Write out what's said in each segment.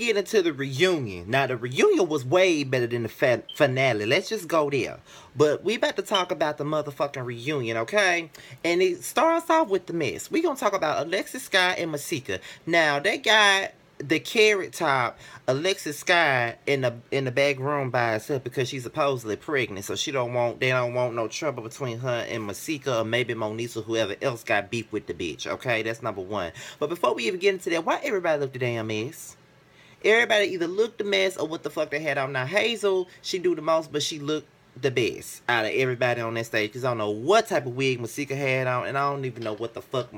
get into the reunion. Now, the reunion was way better than the finale. Let's just go there. But we about to talk about the motherfucking reunion, okay? And it starts off with the mess. We gonna talk about Alexis, Sky, and Masika. Now, they got the carrot top Alexis Sky in the back room by herself because she's supposedly pregnant, so they don't want no trouble between her and Masika or maybe Moniece or whoever else got beef with the bitch. Okay, that's number one. But before we even get into that, why everybody look the damn mess? Everybody either looked the mess or what the fuck they had on. Now Hazel, she do the most, but she looked the best out of everybody on that stage because I don't know what type of wig Masika had on, and I don't even know what the fuck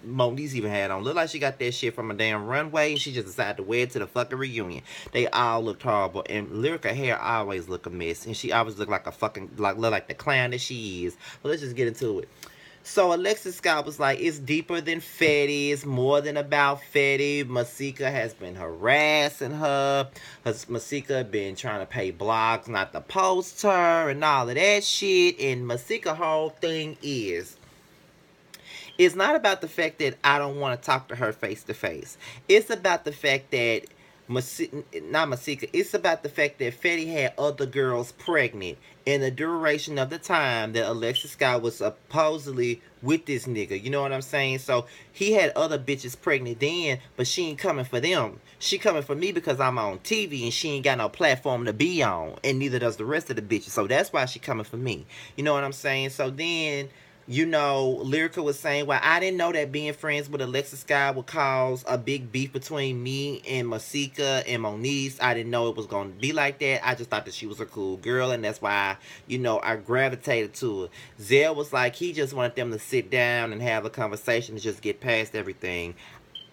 Moniece even had on. Look like she got that shit from a damn runway and she just decided to wear it to the fucking reunion. They all looked horrible, and Lyrica hair always look a mess, and she always look like a fucking look like the clown that she is. But let's just get into it. So Alexis Scott was like, it's deeper than Fetty. It's more than about Fetty. Masika has been harassing her. Masika been trying to pay blogs not to post her and all of that shit. And Masika's whole thing is, it's not about the fact that I don't want to talk to her face to face. It's about the fact that it's about the fact that Fetty had other girls pregnant in the duration of the time that Alexis Scott was supposedly with this nigga. You know what I'm saying? So he had other bitches pregnant then, but she ain't coming for them. She coming for me because I'm on TV and she ain't got no platform to be on, and neither does the rest of the bitches. So that's why she coming for me. You know what I'm saying? So then, you know, Lyrica was saying, well, I didn't know that being friends with Alexis Sky would cause a big beef between me and Masika and Moniece. I didn't know it was going to be like that. I just thought that she was a cool girl, and that's why, you know, I gravitated to her. Zell was like, he just wanted them to sit down and have a conversation and just get past everything.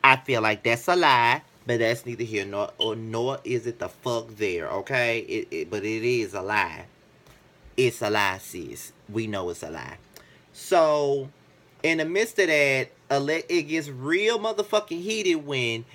I feel like that's a lie, but that's neither here nor is it the fuck there, okay? But it is a lie. It's a lie, sis. We know it's a lie. So, in the midst of that, it gets real motherfucking heated when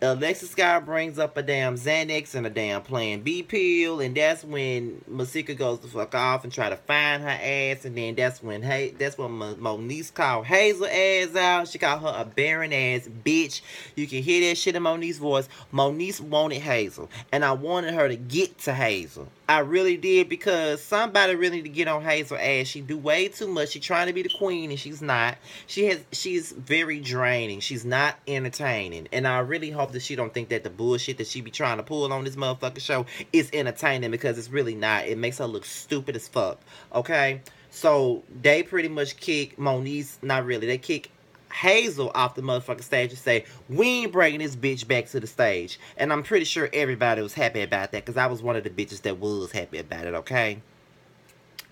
Alexis Sky brings up a damn Xanax and a damn Plan B pill, and that's when Masika goes the fuck off and try to find her ass, and then that's when Moniece called Hazel ass out. She called her a barren ass bitch. You can hear that shit in Moniece's voice. Moniece wanted Hazel, and I wanted her to get to Hazel. I really did, because somebody really need to get on Hazel ass. She do way too much. She trying to be the queen and she's not. She's very draining. She's not entertaining. And I really hope that she don't think that the bullshit that she be trying to pull on this motherfucking show is entertaining, because it's really not. It makes her look stupid as fuck. Okay? So they pretty much kick Moniece, not really. They kick Hazel off the motherfucking stage and say, we ain't bringing this bitch back to the stage. And I'm pretty sure everybody was happy about that, because I was one of the bitches that was happy about it, okay?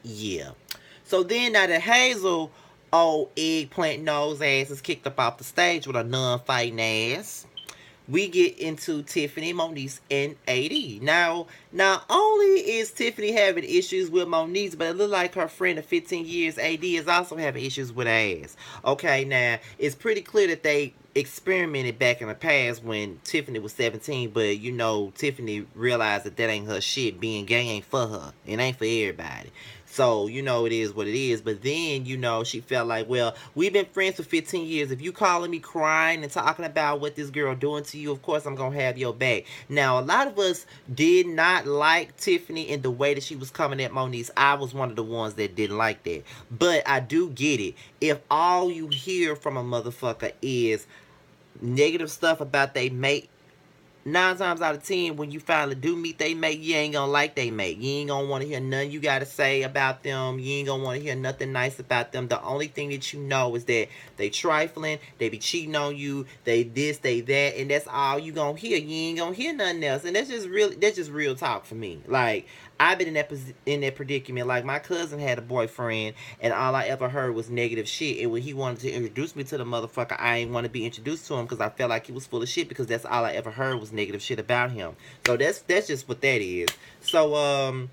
Yeah. So then now that Hazel, old eggplant nose ass, is kicked up off the stage with a non-fighting ass, we get into Tiffany, Moniece, and AD. Now, not only is Tiffany having issues with Moniece, but it looks like her friend of 15 years, AD, is also having issues with her ass. Okay, now, it's pretty clear that they experimented back in the past when Tiffany was 17, but, you know, Tiffany realized that ain't her shit. Being gay ain't for her. It ain't for everybody. So, you know, it is what it is. But then, you know, she felt like, well, we've been friends for 15 years. If you calling me crying and talking about what this girl doing to you, of course I'm going to have your back. Now, a lot of us did not like Tiffany in the way that she was coming at Moniece. I was one of the ones that didn't like that. But I do get it. If all you hear from a motherfucker is negative stuff about they mate, 9 times out of 10, when you finally do meet they mate, you ain't gonna like they mate. You ain't gonna want to hear nothing you gotta say about them. You ain't gonna want to hear nothing nice about them. The only thing that you know is that they trifling, they be cheating on you, they this, they that, and that's all you gonna hear. You ain't gonna hear nothing else, and that's just real talk for me. Like, I've been in that predicament. Like, my cousin had a boyfriend, and all I ever heard was negative shit. And when he wanted to introduce me to the motherfucker, I ain't want to be introduced to him because I felt like he was full of shit, because that's all I ever heard was negative shit about him. So that's just what that is. So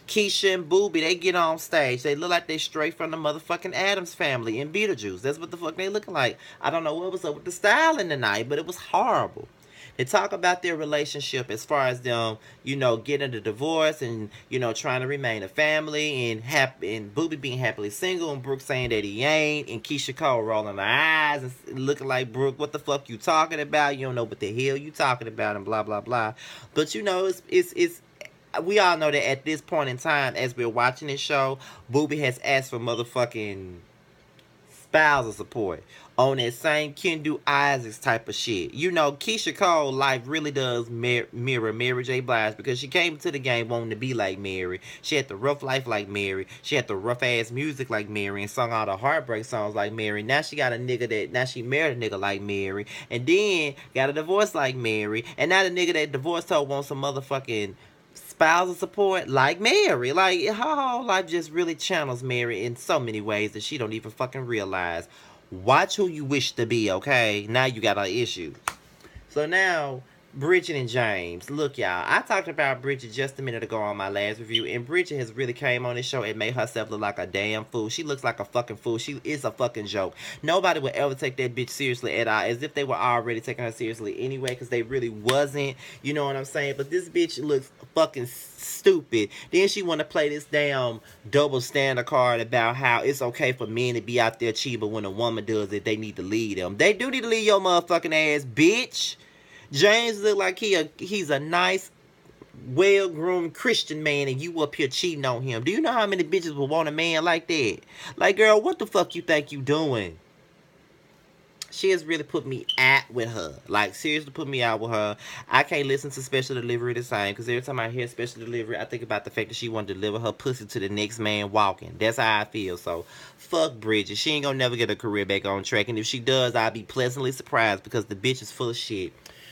Keyshia and Boobie, they get on stage. They look like they straight from the motherfucking Addams family in Beetlejuice. That's what the fuck they looking like. I don't know what was up with the styling tonight, but it was horrible. They talk about their relationship as far as them, getting a divorce and, trying to remain a family and Boobie being happily single and Brooke saying that he ain't and Keyshia Cole rolling her eyes and looking like, Brooke, what the fuck you talking about? You don't know what the hell you talking about and blah, blah, blah. But, it's we all know that at this point in time, as we're watching this show, Boobie has asked for motherfucking spousal support on that same Kendu Isaacs type of shit. Keyshia Cole life really does mirror Mary J. Blige because she came to the game wanting to be like Mary. She had the rough life like Mary. She had the rough ass music like Mary and sung all the heartbreak songs like Mary. Now she got a nigga now she married a nigga like Mary and then got a divorce like Mary. And now the nigga that divorced her wants some motherfucking spousal support like Mary. Like, her whole life just really channels Mary in so many ways that she don't even fucking realize. Watch who you wish to be, okay? Now you got an issue. So now, Bridget and James. Look, y'all, I talked about Bridget just a minute ago on my last review, and Bridget has really came on this show and made herself look like a damn fool. She looks like a fucking fool. She is a fucking joke. Nobody would ever take that bitch seriously at all, as if they were already taking her seriously anyway, because they really wasn't. You know what I'm saying? But this bitch looks fucking stupid. Then she want to play this damn double standard card about how it's okay for men to be out there cheating, but when a woman does it, they need to lead them. They do need to lead your motherfucking ass, bitch. James look like he's a nice, well-groomed Christian man, and you up here cheating on him. Do you know how many bitches would want a man like that? Like, girl, what the fuck you think you doing? She has really put me out with her. Like, seriously put me out with her. I can't listen to Special Delivery the same, because every time I hear Special Delivery, I think about the fact that she want to deliver her pussy to the next man walking. That's how I feel. So, fuck Bridget. She ain't gonna never get her career back on track, and if she does, I'll be pleasantly surprised, because the bitch is full of shit.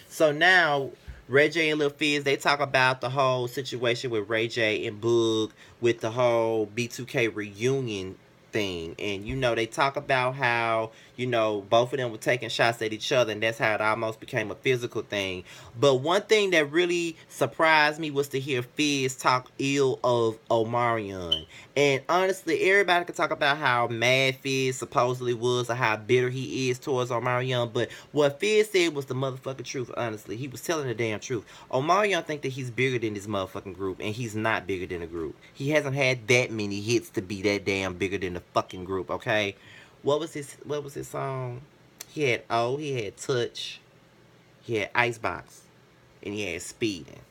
So now, Ray J and Lil Fizz, they talk about the whole situation with Ray J and Boog with the whole B2K reunion thing. And, they talk about how, both of them were taking shots at each other, and that's how it almost became a physical thing. But one thing that really surprised me was to hear Fizz talk ill of Omarion. And honestly, everybody could talk about how mad Fizz supposedly was or how bitter he is towards Omarion, but what Fizz said was the motherfucking truth, honestly. He was telling the damn truth. Omarion think that he's bigger than this motherfucking group, and he's not bigger than the group. He hasn't had that many hits to be that damn bigger than the fucking group, okay? What was his song? He had O, he had Touch, he had Icebox, and he had Speeding.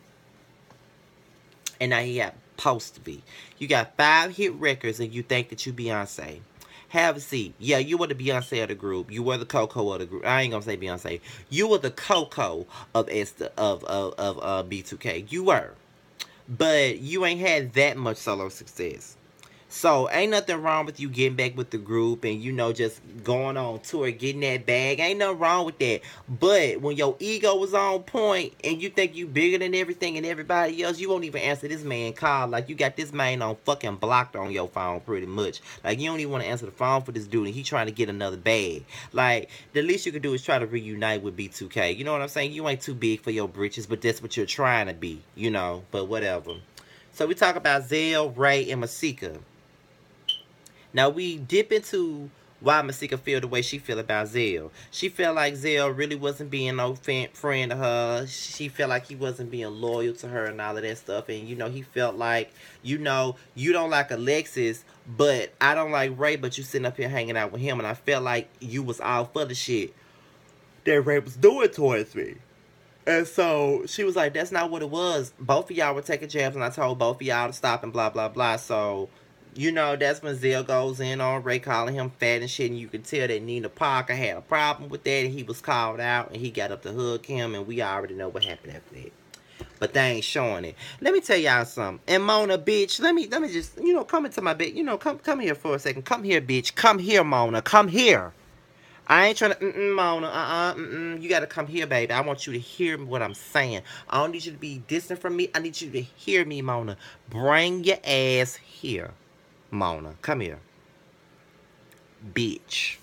And now he got Supposed to Be. You got 5 hit records and you think that you Beyonce. Have a seat. Yeah, you were the Beyonce of the group. You were the Coco of the group. I ain't gonna say Beyonce. You were the Coco of B2K. You were. But you ain't had that much solo success. So, ain't nothing wrong with you getting back with the group and, just going on tour, getting that bag. Ain't nothing wrong with that. But when your ego was on point and you think you bigger than everything and everybody else, you won't even answer this man call. Like, you got this man on fucking blocked on your phone pretty much. Like, you don't even want to answer the phone for this dude and he trying to get another bag. Like, the least you could do is try to reunite with B2K. You know what I'm saying? You ain't too big for your britches, but that's what you're trying to be, But whatever. So, we talk about Zell, Ray, and Masika. Now, we dip into why Masika feel the way she feel about Zell. She felt like Zell really wasn't being no friend to her. She felt like he wasn't being loyal to her and all of that stuff. And, he felt like, you don't like Alexis, but I don't like Ray, but you sitting up here hanging out with him. And I felt like you was all for the shit that Ray was doing towards me. And so, she was like, that's not what it was. Both of y'all were taking jabs, and I told both of y'all to stop and blah, blah, blah. So, that's when Zell goes in on Ray calling him fat and shit. And you can tell that Nina Parker had a problem with that. And he was called out. And he got up to hug him. And we already know what happened after that. But they ain't showing it. Let me tell y'all something. And Mona, bitch, let me just, come into my bed. Come here for a second. Come here, bitch. Come here, Mona. Come here. I ain't trying to, Mona, You gotta come here, baby. I want you to hear what I'm saying. I don't need you to be distant from me. I need you to hear me, Mona. Bring your ass here. Mona, come here. Bitch.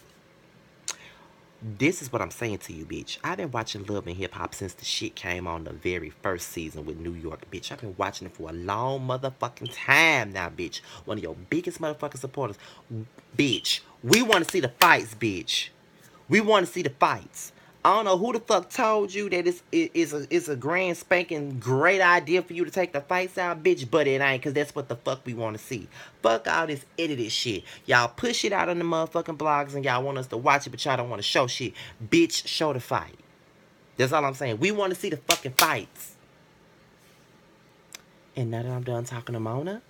This is what I'm saying to you, bitch. I've been watching Love and Hip Hop since the shit came on the very first season with New York, bitch. I've been watching it for a long motherfucking time now, bitch. One of your biggest motherfucking supporters. Bitch, we want to see the fights, bitch. We want to see the fights. I don't know who the fuck told you that it's a grand spanking great idea for you to take the fights out, bitch, but it ain't, because that's what the fuck we want to see. Fuck all this edited shit. Y'all push it out on the motherfucking blogs and y'all want us to watch it, but y'all don't want to show shit. Bitch, show the fight. That's all I'm saying. We want to see the fucking fights. And now that I'm done talking to Mona,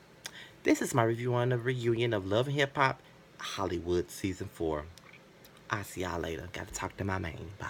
this is my review on the reunion of Love and Hip Hop Hollywood Season 4. I'll see y'all later. Gotta talk to my man. Bye.